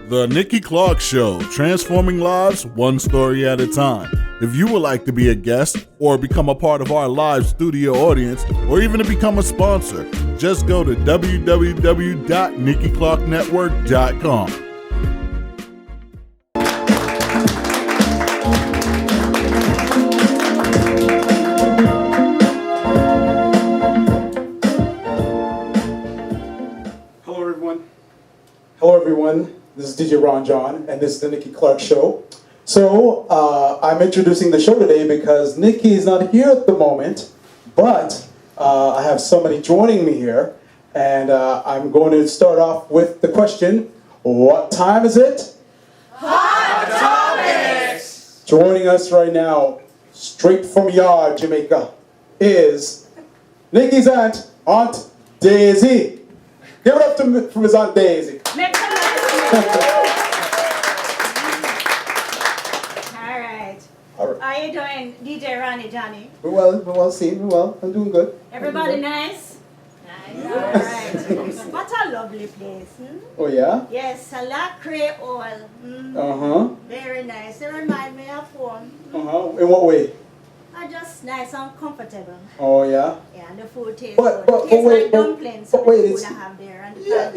The Nikki Clarke Show, transforming lives one story at a time. If you would like to be a guest or become a part of our live studio audience or even to become a sponsor, just go to www.NikkiClarkeNetwork.com. Hello everyone, this is DJ Ron John, and this is the Nikki Clarke Show. So, I'm introducing the show today because Nikki is not here at the moment, but I have somebody joining me here, and I'm going to start off with the question, what time is it? Hot Topics! Joining us right now, straight from Yard, Jamaica, is Nikki's Aunt Daisy. Give it up to from his Aunt Daisy. Alright. How are you doing, DJ Ronnie Johnny? We're well seen, I'm doing good. Everybody nice? Nice. Alright. What a lovely place. Oh yeah? Yes, a la Creole. Very nice. It reminds me of home. In what way? Just nice and comfortable. Oh yeah? Yeah, and the food tastes But good. It tastes wait, like dumplings. but wait, the it's food I have there. And yeah,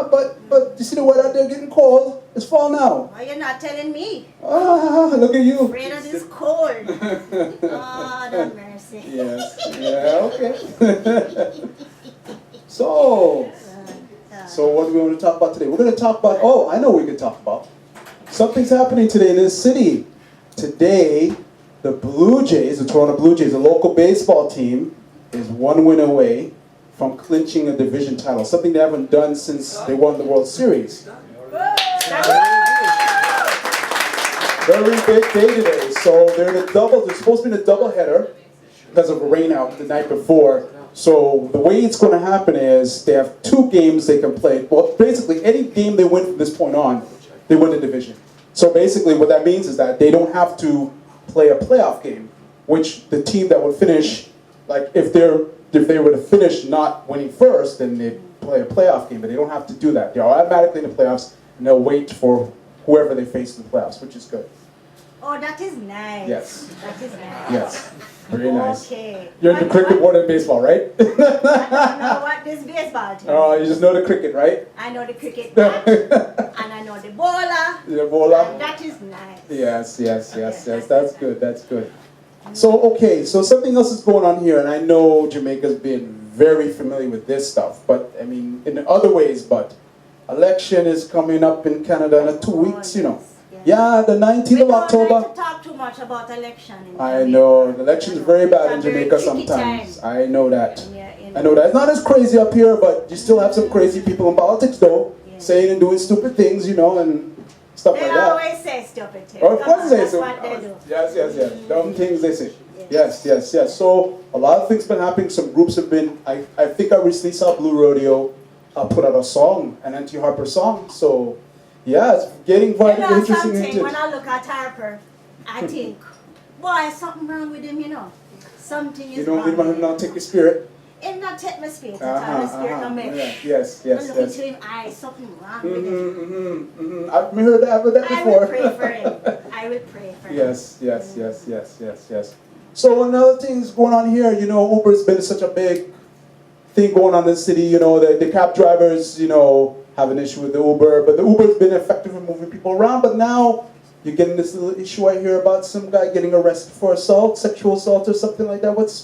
but you see the weather out there getting cold. It's fall now. Well, you're not telling me. Look at you. Afraid of this cold. Oh, the mercy. Yes. Yeah. Okay. So what do we want to talk about today? We're going to talk about. Oh, I know what we could talk about. Something's happening today in this city. Today, the Blue Jays, the Toronto Blue Jays, the local baseball team, is one win away from clinching a division title. Something they haven't done since they won the World Series. Very big day today. So they're supposed to be in a doubleheader because of a rain out the night before. So the way it's going to happen is they have 2 games they can play. Well, basically any game they win from this point on, they win the division. So basically what that means is that they don't have to play a playoff game, which the team that would finish, like if they were to finish not winning first, then they'd play a playoff game, but they don't have to do that. They're automatically in the playoffs, and they'll wait for whoever they face in the playoffs, which is good. Oh, that is nice. Yes. That is nice. Yes. Very nice. Okay. You're in the cricket more than baseball, right? I don't know what this baseball team. Oh, you just know the cricket, right? I know the cricket bat, and I know the bowler. The bowler. And that is nice. Yes. That's good. That's good. So something else is going on here, and I know Jamaica's been very familiar with this stuff, but I mean, in other ways, but election is coming up in Canada in 2 weeks, you know. Yeah, the 19th of October. We don't like to talk too much about election in Jamaica. I know, the election's very bad in Jamaica sometimes. I know that. I know that. It's not as crazy up here, but you still have some crazy people in politics though, saying and doing stupid things, you know, and stuff like that. They always say stupid things. Of course they say. That's what they do. Yes. Dumb things they say. Yes. So a lot of things been happening. Some groups have been. I think I recently saw Blue Rodeo put out a song, an Auntie Harper song. So yeah, it's getting quite interesting. When I look at Harper, I think, boy, something wrong with him, you know. Something is wrong. You don't not take your spirit. It not take my spirit. The spirit not make. Yes. I look into him eyes, something wrong with him. I've heard that before. I will pray for him. I will pray for him. Yes. So another thing is going on here, you know, Uber's been such a big thing going on in the city, you know, the cab drivers, you know, have an issue with the Uber, but the Uber's been effective in moving people around, but now you're getting this little issue I hear about some guy getting arrested for assault, sexual assault or something like that. What's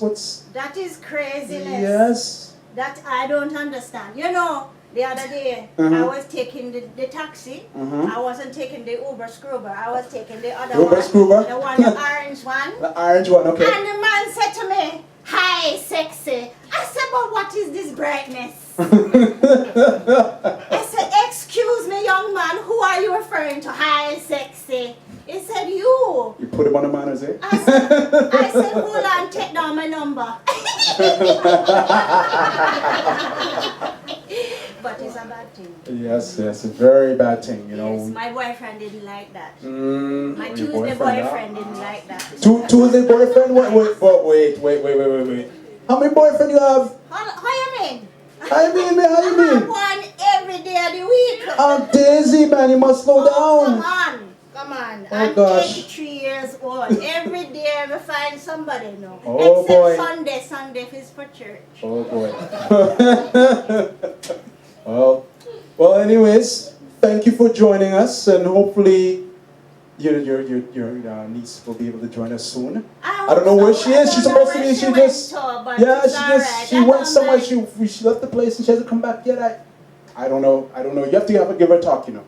That is craziness. Yes. That I don't understand. You know, the other day, I was taking the taxi. I wasn't taking the Uber Scruber. I was taking the other Uber one. Scruber? The orange one. The orange one, okay. And the man said to me, "Hi, sexy." I said, "But what is this brightness?" I said, "Excuse me, young man, who are you referring to? Hi, sexy." He said, "You." You put him on the manners, eh? I said, "Hold on, take down my number." But it's a bad thing. Yes, a very bad thing, you know. Yes, my boyfriend didn't like that. My Tuesday boyfriend didn't like that. Tuesday boyfriend? Wait. How many boyfriends you have? How you mean? How you mean? I have one every day of the week. Oh, Daisy, man, you must slow down. Come on. Oh, I'm gosh. 83 years old. Every day I will find somebody now. Oh, Except boy. Sunday. Sunday is for church. Oh boy. well, anyways, thank you for joining us, and hopefully your niece will be able to join us soon. I don't know where she is. She's supposed to be. She went somewhere. She left the place and she hasn't come back yet. I don't know. You have to give her a talk, you know.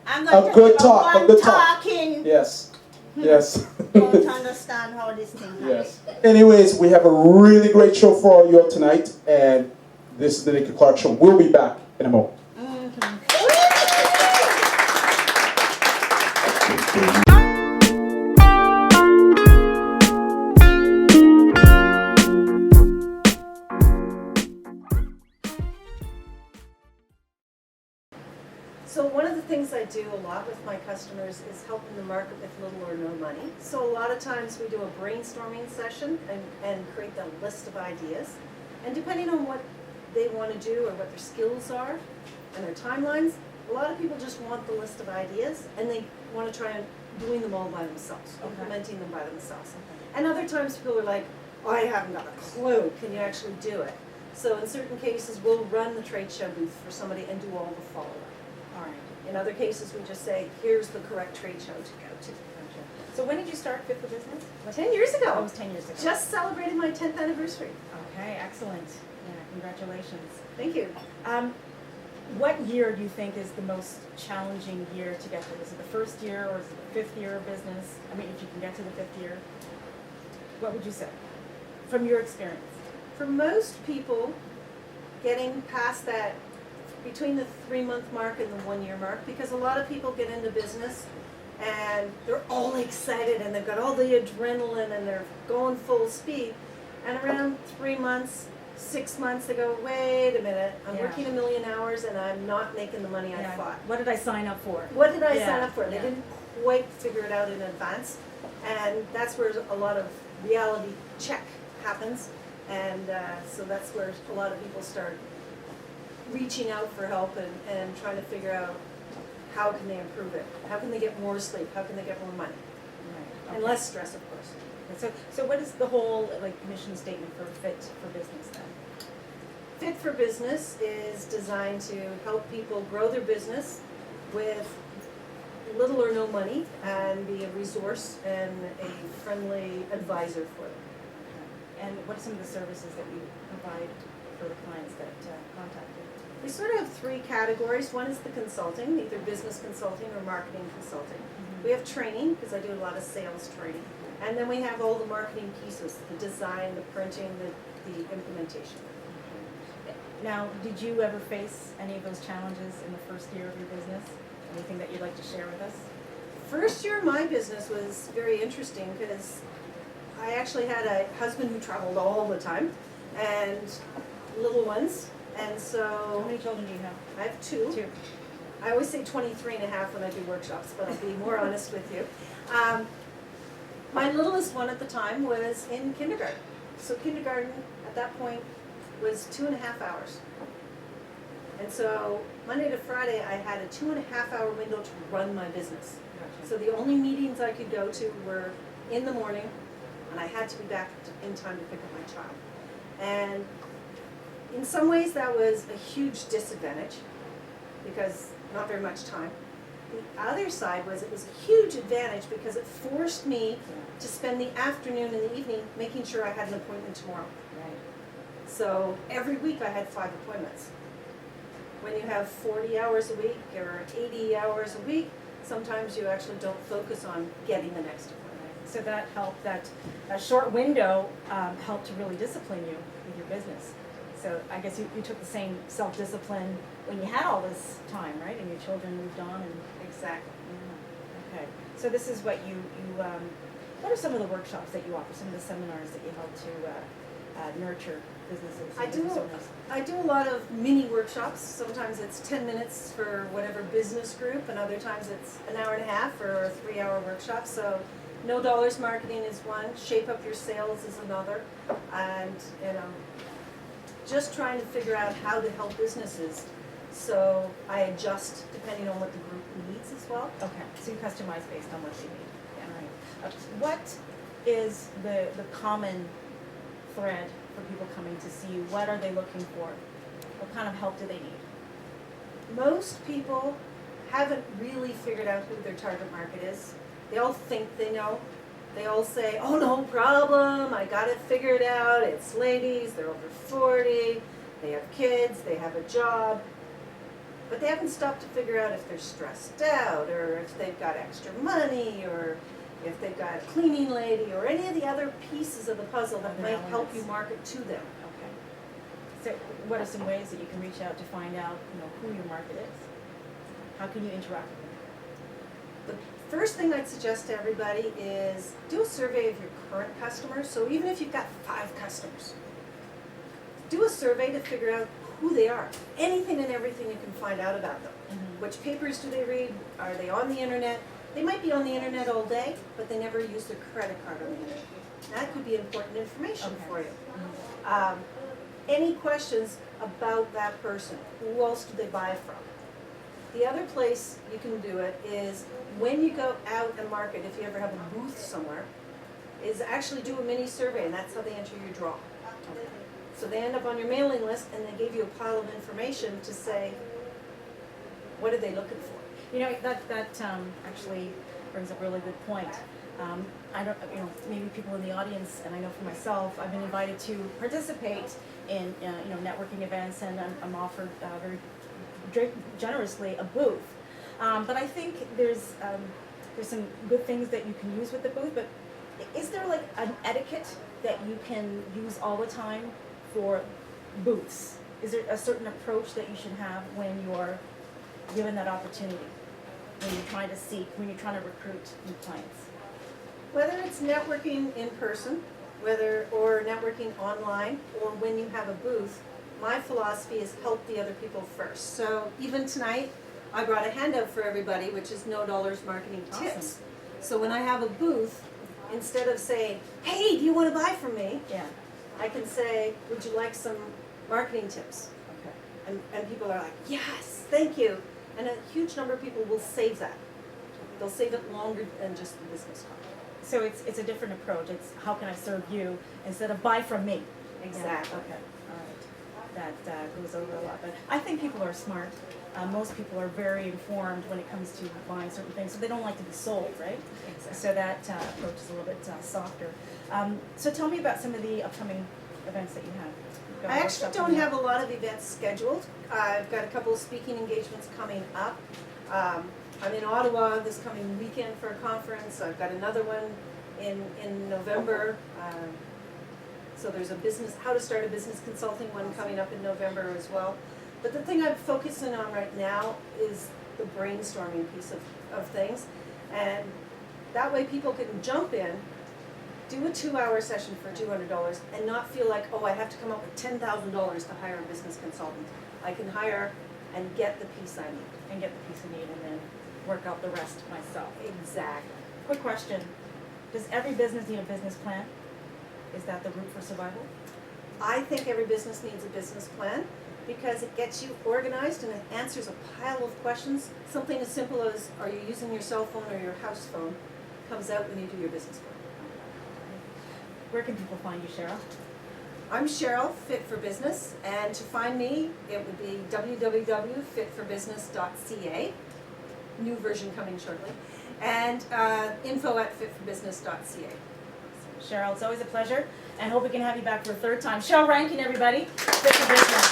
I'm A going to good give talk. one A good talk. talking. Yes. Yes. Don't understand how this thing happens. Yes. Anyways, we have a really great show for all you all tonight, and this is the Nikki Clarke Show. We'll be back in a moment. So one of the things I do a lot with my customers is helping them market with little or no money. So a lot of times we do a brainstorming session and create a list of ideas. And depending on what they want to do or what their skills are and their timelines, a lot of people just want the list of ideas and they want to try and doing them all by themselves, implementing them by themselves. And other times people are like, oh, I haven't got a clue, can you actually do it? So in certain cases we'll run the trade show booth for somebody and do all the follow-up. In other cases, we just say, here's the correct trade show to go to. So when did you start Fit for Business? 10 years ago. That was 10 years ago. Just celebrated my 10th anniversary. Okay, excellent. Yeah, congratulations. Thank you. What year do you think is the most challenging year to get to? Is it the first year or is it the 5th year of business? I mean, if you can get to the 5th year, what would you say from your experience? For most people, getting past that between the 3-month mark and the 1-year mark, because a lot of people get into business and they're all excited and they've got all the adrenaline and they're going full speed, and around 3 months, 6 months they go, wait a minute, I'm working 1 million hours and I'm not making the money I thought. What did I sign up for? What did I sign up for? They didn't quite figure it out in advance, and that's where a lot of reality check happens, and so that's where a lot of people start reaching out for help and trying to figure out how can they improve it, how can they get more sleep, how can they get more money, and less stress, of course. So what is the whole mission statement for Fit for Business then? Fit for Business is designed to help people grow their business with little or no money and be a resource and a friendly advisor for them. And what are some of the services that you provide for the clients that contact you? We sort of have 3 categories. One is the consulting, either business consulting or marketing consulting. We have training, because I do a lot of sales training. And then we have all the marketing pieces, the design, the printing, the implementation. Now, did you ever face any of those challenges in the first year of your business? Anything that you'd like to share with us? First year of my business was very interesting because I actually had a husband who traveled all the time and little ones. And so... How many children do you have? I have 2. 2. I always say 23 and a half when I do workshops, but I'll be more honest with you. My littlest one at the time was in kindergarten. So kindergarten at that point was 2.5 hours. And so Monday to Friday I had a 2.5 hour window to run my business. So the only meetings I could go to were in the morning, and I had to be back in time to pick up my child. And in some ways that was a huge disadvantage because not very much time. The other side was it was a huge advantage because it forced me to spend the afternoon and the evening making sure I had an appointment tomorrow. Right. So every week I had 5 appointments. When you have 40 hours a week or 80 hours a week, sometimes you actually don't focus on getting the next appointment. So that helped, that short window helped to really discipline you with your business. So I guess you took the same self-discipline when you had all this time, right? And your children moved on and... Exactly. Yeah. Okay. So this is what what are some of the workshops that you offer, some of the seminars that you help to nurture businesses and business owners? I do a lot of mini workshops. Sometimes it's 10 minutes for whatever business group, and other times it's an hour and a half or a 3-hour workshop. So no dollars marketing is one, shape up your sales is another, and just trying to figure out how to help businesses So I adjust depending on what the group needs as well. Okay, so you customize based on what they need. Yeah, right. What is the common thread for people coming to see you? What are they looking for? What kind of help do they need? Most people haven't really figured out who their target market is. They all think they know. They all say, oh, no problem, I got it figured out. It's ladies, they're over 40, they have kids, they have a job. But they haven't stopped to figure out if they're stressed out, or if they've got extra money, or if they've got a cleaning lady, or any of the other pieces of the puzzle that might help you market to them. Okay. So what are some ways that you can reach out to find out, who your market is? How can you interact with them? The first thing I'd suggest to everybody is do a survey of your current customers. So even if you've got 5 customers, do a survey to figure out who they are. Anything and everything you can find out about them. Mm-hmm. Which papers do they read? Are they on the internet? They might be on the internet all day, but they never use their credit card on the internet. That could be important information for you. Mm-hmm. Any questions about that person? Who else do they buy from? The other place you can do it is when you go out and market, if you ever have a booth somewhere, is actually do a mini survey, and that's how they enter your draw. So they end up on your mailing list, and they give you a pile of information to say, what are they looking for? That actually brings up a really good point. I don't, maybe people in the audience, and I know for myself, I've been invited to participate in, networking events, and I'm offered very generously a booth. But I think there's some good things that you can use with the booth, but is there like an etiquette that you can use all the time for booths? Is there a certain approach that you should have when you're given that opportunity, when you're trying to recruit new clients? Whether it's networking in person, or networking online, or when you have a booth, my philosophy is help the other people first. So even tonight, I brought a handout for everybody, which is $No marketing tips. Awesome. So when I have a booth, instead of saying, hey, do you want to buy from me? Yeah. I can say, would you like some marketing tips? Okay. And people are like, yes, thank you. And a huge number of people will save that. They'll save it longer than just the business card. So it's a different approach. It's how can I serve you instead of buy from me. Exactly. Yeah. Okay. All right. That goes over a lot. But I think people are smart. Most people are very informed when it comes to buying certain things, so they don't like to be sold, right? Exactly. So that approach is a little bit softer. So tell me about some of the upcoming events that you have. You've got I a actually workshop don't coming have up. a lot of events scheduled. I've got a couple of speaking engagements coming up. I'm in Ottawa this coming weekend for a conference. I've got another one in November. So there's a how to start a business consulting one coming up in November as well. But the thing I'm focusing on right now is the brainstorming piece of things. And that way people can jump in, do a 2-hour session for $200 and not feel like, oh, I have to come up with $10,000 to hire a business consultant. I can hire and get the piece I need. And get the piece you need and then work out the rest myself. Exactly. Quick question. Does every business need a business plan? Is that the route for survival? I think every business needs a business plan because it gets you organized and it answers a pile of questions. Something as simple as, are you using your cell phone or your house phone, comes out when you do your business plan. Where can people find you, Cheryl? I'm Cheryl, Fit for Business, and to find me, it would be www.fitforbusiness.ca, new version coming shortly, and info@fitforbusiness.ca. Cheryl, it's always a pleasure, and hope we can have you back for a third time. Cheryl Rankin, everybody. Fit for Business.